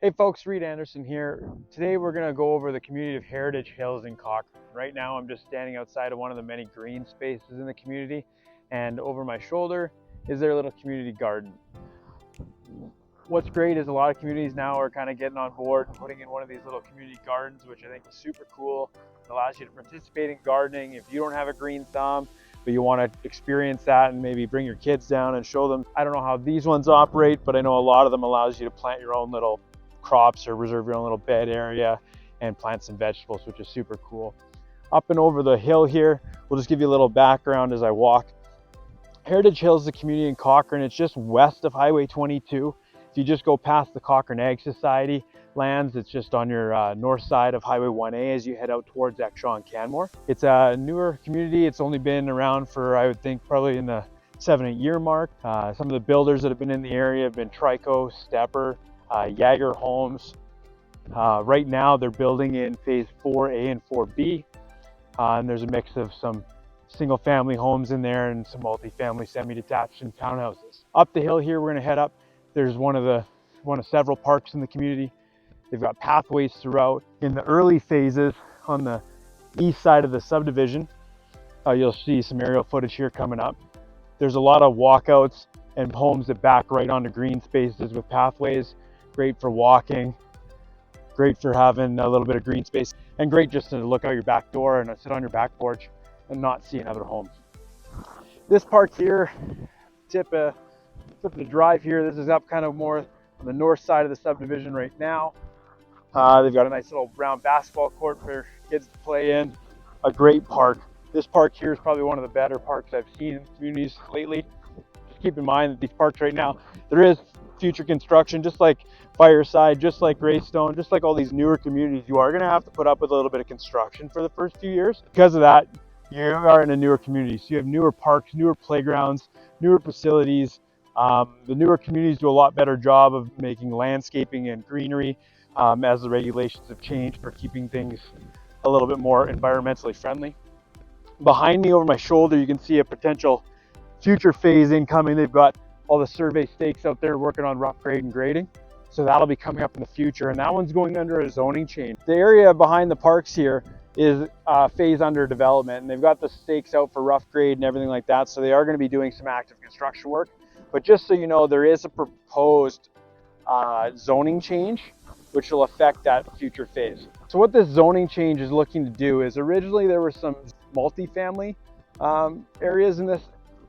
Hey folks, Reed Anderson here. Today we're going to go over the community of Heritage Hills in Cochrane. Right now I'm just standing outside of one of the many green spaces in the community, and over my shoulder is their little community garden. What's great is a lot of communities now are kind of getting on board and putting in one of these little community gardens, which I think is super cool. It allows you to participate in gardening if you don't have a green thumb, but you want to experience that and maybe bring your kids down and show them. I don't know how these ones operate, but I know a lot of them allows you to plant your own little crops or reserve your own little bed area and plant some vegetables, which is super cool. Up and over the hill here, we'll just give you a little background as I walk. Heritage Hills is a community in Cochrane. It's just west of Highway 22. If you just go past the Cochrane Ag Society lands, it's just on your north side of Highway 1A as you head out towards Exshaw and Canmore. It's a newer community. It's only been around for, I would think, probably in the 7-8 year mark. Some of the builders that have been in the area have been Trico, Stepper, Jaeger Homes. Right now they're building in phase 4A and 4B, and there's a mix of some single family homes in there and some multi-family semi-detached and townhouses. Up the hill here we're going to head up. There's one of several parks in the community. They've got pathways throughout. In the early phases on the east side of the subdivision, you'll see some aerial footage here coming up. There's a lot of walkouts and homes that back right onto green spaces with pathways. Great for walking, great for having a little bit of green space, and great just to look out your back door and sit on your back porch and not see other homes. This park here, tip of the drive here, this is up kind of more on the north side of the subdivision right now. They've got a nice little round basketball court for kids to play in. A great park. This park here is probably one of the better parks I've seen in communities lately. Just keep in mind that these parks right now, there is future construction, just like Fireside, just like Greystone, just like all these newer communities, you are going to have to put up with a little bit of construction for the first few years. Because of that, you are in a newer community. So you have newer parks, newer playgrounds, newer facilities. The newer communities do a lot better job of making landscaping and greenery as the regulations have changed for keeping things a little bit more environmentally friendly. Behind me over my shoulder, you can see a potential future phase incoming. They've got all the survey stakes out there working on rough grade and grading. So that'll be coming up in the future, and that one's going under a zoning change. The area behind the parks here is phase under development, and they've got the stakes out for rough grade and everything like that, so they are going to be doing some active construction work. But just so you know, there is a proposed zoning change which will affect that future phase. So what this zoning change is looking to do is, originally there were some multifamily areas in this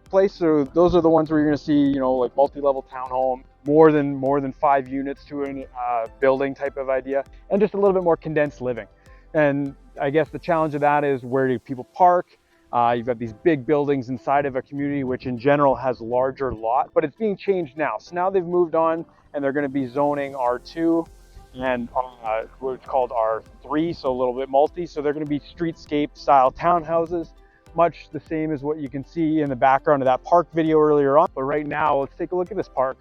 place, so those are the ones where you're going to see, like multi-level townhome, more than 5 units to a building type of idea, and just a little bit more condensed living. And I guess the challenge of that is, where do people park? You've got these big buildings inside of a community which in general has larger lot, but it's being changed now. So now they've moved on and they're going to be zoning R2 and what's called R3, so a little bit multi. So they're going to be streetscape style townhouses, much the same as what you can see in the background of that park video earlier on. But right now, let's take a look at this park.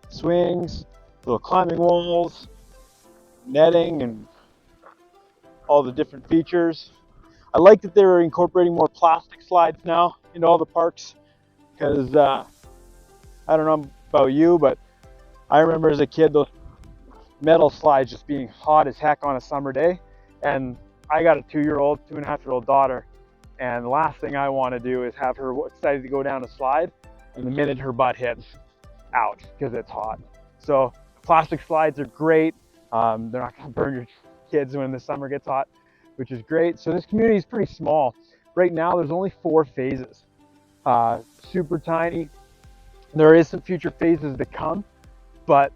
Swings, little climbing walls, netting, and all the different features. I like that they're incorporating more plastic slides now into all the parks, because I don't know about you, but I remember as a kid those metal slides just being hot as heck on a summer day. And I got a 2.5-year-old daughter, and the last thing I want to do is have her excited to go down a slide, and the minute her butt hits, out, because it's hot. So plastic slides are great. They're not going to burn your kids when the summer gets hot, which is great. So this community is pretty small. Right now there's only 4 phases. Super tiny. There is some future phases to come, but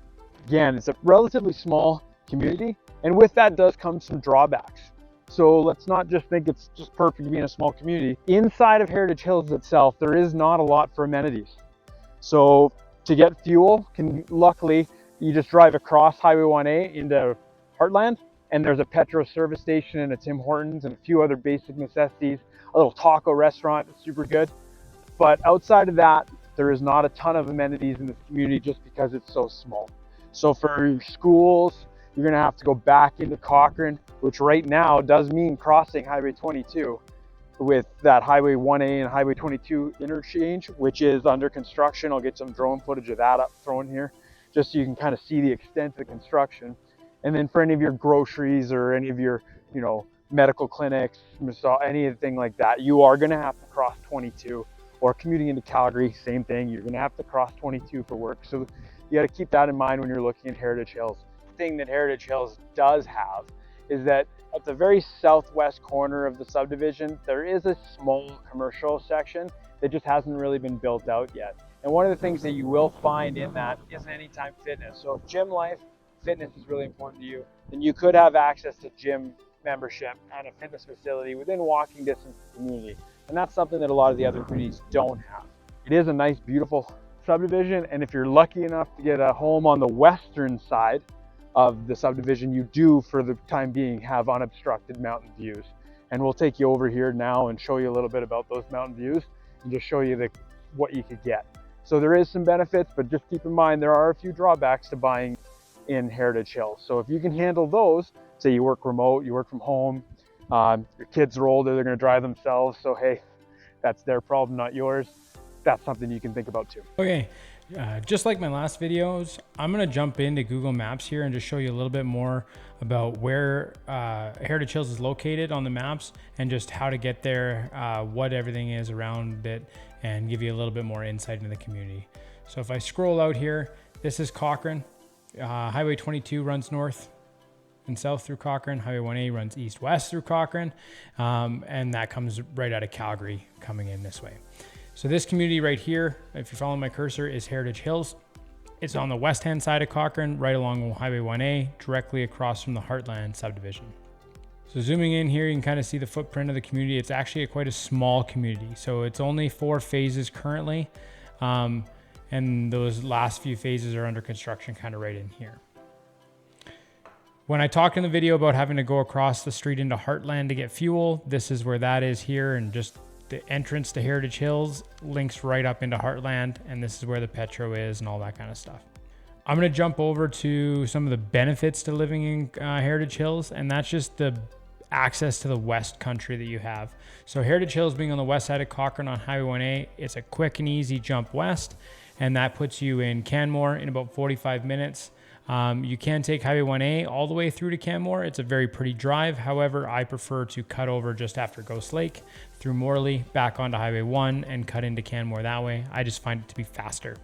again, it's a relatively small community, and with that does come some drawbacks. So let's not just think it's just perfect to be in a small community. Inside of Heritage Hills itself, there is not a lot for amenities. So to get fuel, luckily you just drive across Highway 1A into Heartland, and there's a petrol service station and a Tim Hortons and a few other basic necessities, a little taco restaurant that's super good. But outside of that, there is not a ton of amenities in this community just because it's so small. So for schools, you're going to have to go back into Cochrane, which right now does mean crossing Highway 22. with that Highway 1A and Highway 22 interchange, which is under construction. I'll get some drone footage of that up thrown here, just so you can kind of see the extent of the construction. And then for any of your groceries or any of your, you know, medical clinics, anything like that, you are going to have to cross 22. Or commuting into Calgary, same thing. You're going to have to cross 22 for work. So you got to keep that in mind when you're looking at Heritage Hills. The thing that Heritage Hills does have is that at the very southwest corner of the subdivision, there is a small commercial section that just hasn't really been built out yet. And one of the things that you will find in that is Anytime Fitness. So if gym life, fitness is really important to you, then you could have access to gym membership and a fitness facility within walking distance of the community. And that's something that a lot of the other communities don't have. It is a nice, beautiful subdivision. And if you're lucky enough to get a home on the western side of the subdivision, you do, for the time being, have unobstructed mountain views. And we'll take you over here now and show you a little bit about those mountain views and just show you what you could get. So there is some benefits, but just keep in mind there are a few drawbacks to buying in Heritage Hills. So if you can handle those, say you work remote, you work from home, your kids are older, they're going to drive themselves, so hey, that's their problem, not yours. That's something you can think about too. Okay, just like my last videos, I'm going to jump into Google Maps here and just show you a little bit more about where Heritage Hills is located on the maps and just how to get there, what everything is around it, and give you a little bit more insight into the community. So if I scroll out here, this is Cochrane. Highway 22 runs north and south through Cochrane. Highway 1A runs east-west through Cochrane, and that comes right out of Calgary coming in this way. So this community right here, if you're following my cursor, is Heritage Hills. It's on the west-hand side of Cochrane, right along Highway 1A, directly across from the Heartland subdivision. So zooming in here, you can kind of see the footprint of the community. It's actually quite a small community. So it's only 4 phases currently, and those last few phases are under construction kind of right in here. When I talked in the video about having to go across the street into Heartland to get fuel, this is where that is here, and just the entrance to Heritage Hills links right up into Heartland, and this is where the Petro is and all that kind of stuff. I'm going to jump over to some of the benefits to living in Heritage Hills, and that's just the access to the west country that you have. So Heritage Hills being on the west side of Cochrane on Highway 1A, it's a quick and easy jump west, and that puts you in Canmore in about 45 minutes. You can take Highway 1A all the way through to Canmore. It's a very pretty drive. However, I prefer to cut over just after Ghost Lake through Morley, back onto Highway 1 and cut into Canmore that way. I just find it to be faster.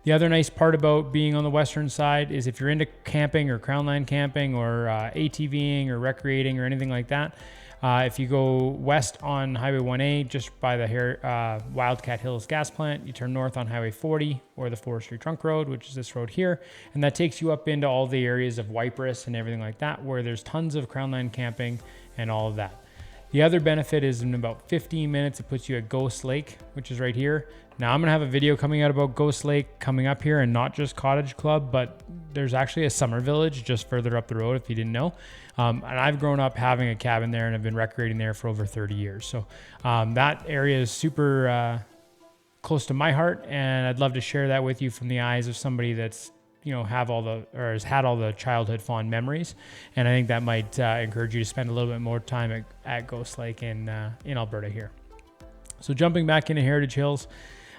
The other nice part about being on the western side is if you're into camping or Crown Line camping or ATVing or recreating or anything like that, if you go west on Highway 1A, just by the Wildcat Hills gas plant, you turn north on Highway 40 or the Forestry Trunk Road, which is this road here, and that takes you up into all the areas of Wypress and everything like that, where there's tons of Crown Line camping and all of that. The other benefit is in about 15 minutes, it puts you at Ghost Lake, which is right here. Now I'm gonna have a video coming out about Ghost Lake coming up here, and not just Cottage Club, but there's actually a summer village just further up the road if you didn't know. And I've grown up having a cabin there and I've been recreating there for over 30 years. So that area is super close to my heart, and I'd love to share that with you from the eyes of somebody that's, you know, has had all the childhood fond memories. And I think that might encourage you to spend a little bit more time at Ghost Lake in Alberta here. So jumping back into Heritage Hills,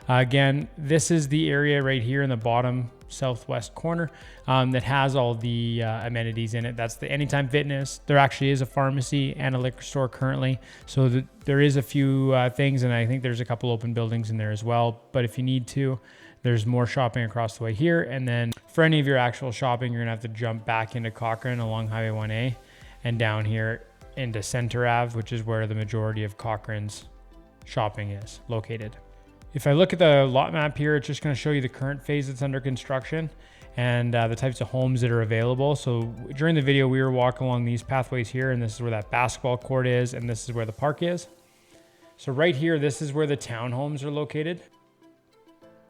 again, this is the area right here in the bottom southwest corner that has all the amenities in it. That's the Anytime Fitness. There actually is a pharmacy and a liquor store currently. So there is a few things, and I think there's a couple open buildings in there as well. But if you need to, there's more shopping across the way here. And then for any of your actual shopping, you're gonna have to jump back into Cochrane along Highway 1A and down here into Center Ave, which is where the majority of Cochrane's shopping is located. If I look at the lot map here, it's just going to show you the current phase that's under construction and the types of homes that are available. So during the video, we were walking along these pathways here, and this is where that basketball court is, and this is where the park is. So right here, this is where the townhomes are located.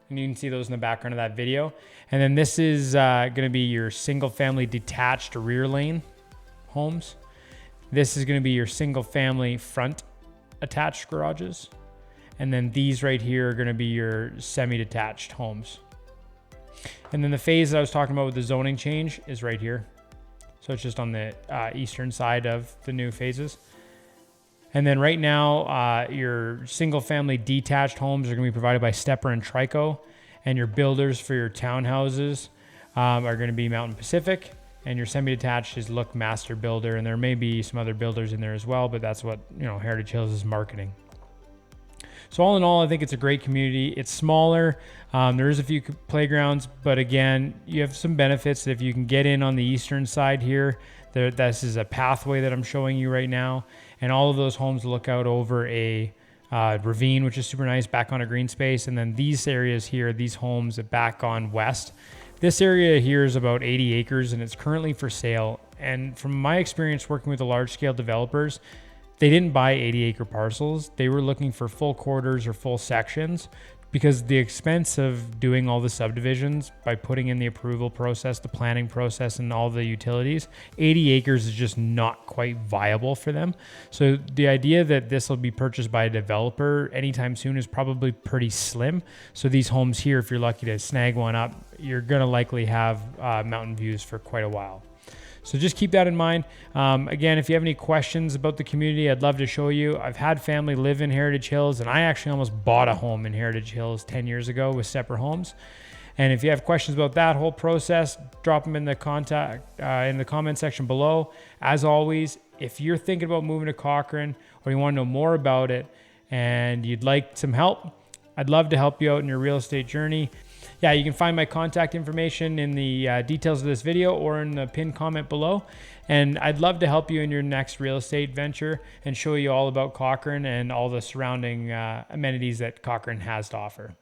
And you can see those in the background of that video. And then this is going to be your single family detached rear lane homes. This is going to be your single family front attached garages. And then these right here are going to be your semi-detached homes. And then the phase that I was talking about with the zoning change is right here. So it's just on the eastern side of the new phases. And then right now, your single family detached homes are going to be provided by Stepper and Trico, and your builders for your townhouses are going to be Mountain Pacific, and your semi-detached is Look Master Builder, and there may be some other builders in there as well, but that's what, you know, Heritage Hills is marketing. So all in all, I think it's a great community. It's smaller. There is a few playgrounds, but again, you have some benefits. If you can get in on the eastern side here, this is a pathway that I'm showing you right now. And all of those homes look out over a ravine, which is super nice, back on a green space. And then these areas here, these homes back on west. This area here is about 80 acres and it's currently for sale. And from my experience working with the large scale developers, they didn't buy 80-acre parcels. They were looking for full quarters or full sections, because the expense of doing all the subdivisions by putting in the approval process, the planning process, and all the utilities, 80 acres is just not quite viable for them. So the idea that this will be purchased by a developer anytime soon is probably pretty slim. So these homes here, if you're lucky to snag one up, you're gonna likely have mountain views for quite a while. So just keep that in mind. Again, if you have any questions about the community, I'd love to show you. I've had family live in Heritage Hills, and I actually almost bought a home in Heritage Hills 10 years ago with Stepper Homes. And if you have questions about that whole process, drop them in the comment section below. As always, if you're thinking about moving to Cochrane or you want to know more about it and you'd like some help, I'd love to help you out in your real estate journey. Yeah, you can find my contact information in the details of this video or in the pinned comment below. And I'd love to help you in your next real estate venture and show you all about Cochrane and all the surrounding amenities that Cochrane has to offer.